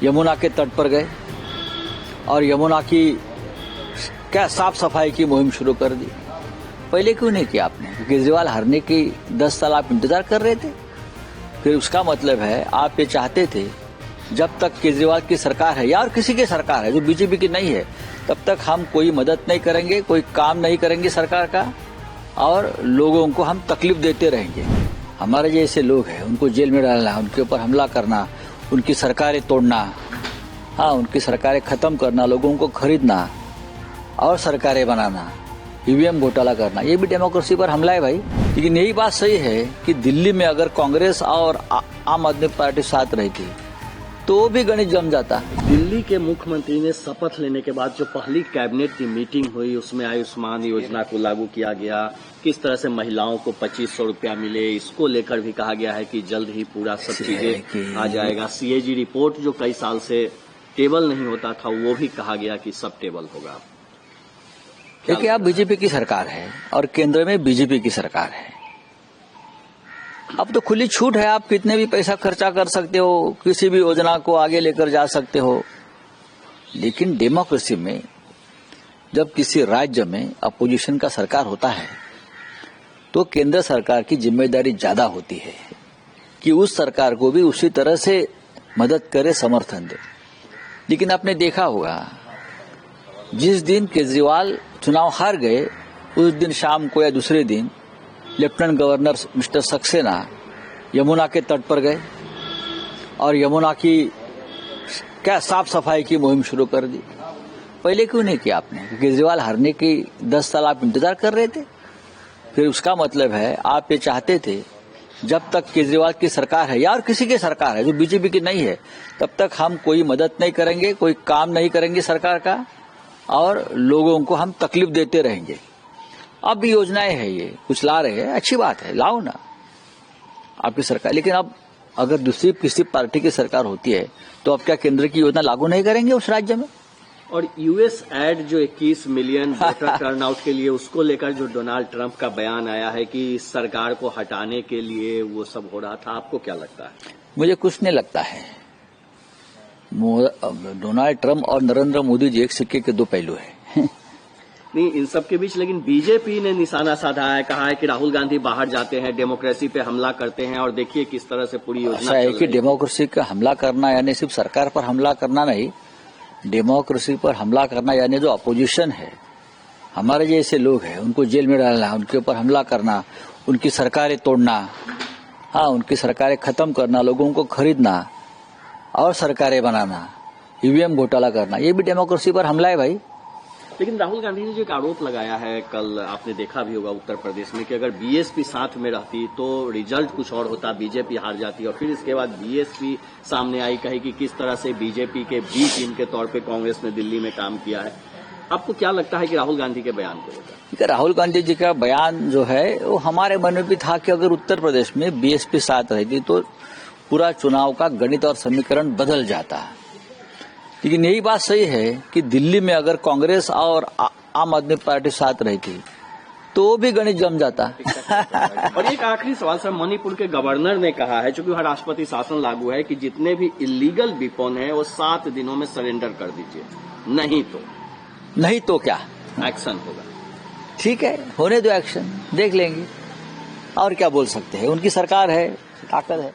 यमुना के तट पर गए और यमुना की क्या साफ सफाई की मुहिम शुरू कर दी। पहले क्यों नहीं किया आपने? केजरीवाल हारने की 10 साल आप इंतजार कर रहे थे। फिर उसका मतलब है आप ये चाहते थे जब तक केजरीवाल की सरकार है या और किसी की सरकार है जो बीजेपी की नहीं है, तब तक हम कोई मदद नहीं करेंगे, कोई काम नहीं करेंगे सरकार का, और लोगों को हम तकलीफ देते रहेंगे। हमारे जैसे लोग हैं उनको जेल में डालना, उनके ऊपर हमला करना, उनकी सरकारें तोड़ना, हाँ उनकी सरकारें खत्म करना, लोगों को खरीदना और सरकारें बनाना, ईवीएम घोटाला करना, ये भी डेमोक्रेसी पर हमला है भाई। लेकिन यही बात सही है कि दिल्ली में अगर कांग्रेस और आम आदमी पार्टी साथ रहती तो भी गणित जम जाता। दिल्ली के मुख्यमंत्री ने शपथ लेने के बाद जो पहली कैबिनेट की मीटिंग हुई उसमें आयुष्मान योजना को लागू किया गया, किस तरह से महिलाओं को 2500 रुपया मिले, इसको लेकर भी कहा गया है कि जल्द ही पूरा सब चीजें आ जाएगा। सीएजी रिपोर्ट जो कई साल से टेबल नहीं होता था वो भी कहा गया कि सब टेबल होगा। देखिए आप बीजेपी की सरकार है और केंद्र में बीजेपी की सरकार है, अब तो खुली छूट है, आप कितने भी पैसा खर्चा कर सकते हो, किसी भी योजना को आगे लेकर जा सकते हो। लेकिन डेमोक्रेसी में जब किसी राज्य में अपोजिशन का सरकार होता है तो केंद्र सरकार की जिम्मेदारी ज्यादा होती है कि उस सरकार को भी उसी तरह से मदद करे, समर्थन दे। लेकिन आपने देखा होगा जिस दिन केजरीवाल चुनाव हार गए उस दिन शाम को या दूसरे दिन lieutenant governor mister Saxena Yamuna के तट पर गए और यमुना की क्या साफ सफाई की मुहिम शुरू कर दी। पहले क्यों नहीं किया आपने? केजरीवाल हारने की 10 साल आप इंतजार कर रहे थे। फिर उसका मतलब है आप ये चाहते थे जब तक केजरीवाल की सरकार है या और किसी की सरकार है जो बीजेपी की नहीं है, तब तक हम कोई मदद नहीं करेंगे, कोई काम नहीं करेंगे सरकार का, और लोगों को हम तकलीफ देते रहेंगे। अब भी योजनाएं है, ये कुछ ला रहे हैं, अच्छी बात है, लाओ ना आपकी सरकार। लेकिन अब अगर दूसरी किसी पार्टी की सरकार होती है तो अब क्या केंद्र की योजना लागू नहीं करेंगे उस राज्य में? और यूएस एड जो 21 मिलियन वोटर टर्नआउट के लिए, उसको लेकर जो डोनाल्ड ट्रंप का बयान आया है कि इस सरकार को हटाने के लिए वो सब हो रहा था, आपको क्या लगता है? मुझे कुछ नहीं लगता है। डोनाल्ड ट्रंप और नरेंद्र मोदी जी एक सिक्के के दो पहलू हैं। नहीं, इन सब के बीच लेकिन बीजेपी ने निशाना साधा है, कहा है कि राहुल गांधी बाहर जाते हैं, डेमोक्रेसी पे हमला करते हैं, और देखिए किस तरह से पूरी योजना ऐसा है कि डेमोक्रेसी का हमला करना यानी सिर्फ सरकार पर हमला करना नहीं, डेमोक्रेसी पर हमला करना यानी जो अपोजिशन है, हमारे जैसे लोग हैं उनको जेल में डालना, उनके ऊपर हमला करना, उनकी सरकारें तोड़ना, हाँ उनकी सरकारें खत्म करना, लोगों को खरीदना और सरकारें बनाना, ईवीएम घोटाला करना, ये भी डेमोक्रेसी पर हमला है भाई। लेकिन राहुल गांधी ने जो एक आरोप लगाया है, कल आपने देखा भी होगा उत्तर प्रदेश में, कि अगर बीएसपी साथ में रहती तो रिजल्ट कुछ और होता, बीजेपी हार जाती, और फिर इसके बाद बीएसपी सामने आई, कही कि किस तरह से बीजेपी के बी टीम के तौर पे कांग्रेस ने दिल्ली में काम किया है। आपको क्या लगता है कि राहुल गांधी के बयान को लेकर? राहुल गांधी जी का बयान जो है वो हमारे मन में भी था कि अगर उत्तर प्रदेश में बीएसपी साथ रहती तो पूरा चुनाव का गणित और समीकरण बदल जाता। लेकिन यही बात सही है कि दिल्ली में अगर कांग्रेस और आम आदमी पार्टी साथ रहती तो भी गणित जम जाता। और एक आखिरी सवाल सर, मणिपुर के गवर्नर ने कहा है, चूंकि वहाँ राष्ट्रपति शासन लागू है, कि जितने भी इलीगल वेपन है वो 7 दिनों में सरेंडर कर दीजिए, नहीं तो क्या एक्शन होगा। ठीक है, होने दो एक्शन, देख लेंगे, और क्या बोल सकते हैं, उनकी सरकार है, ताकत है।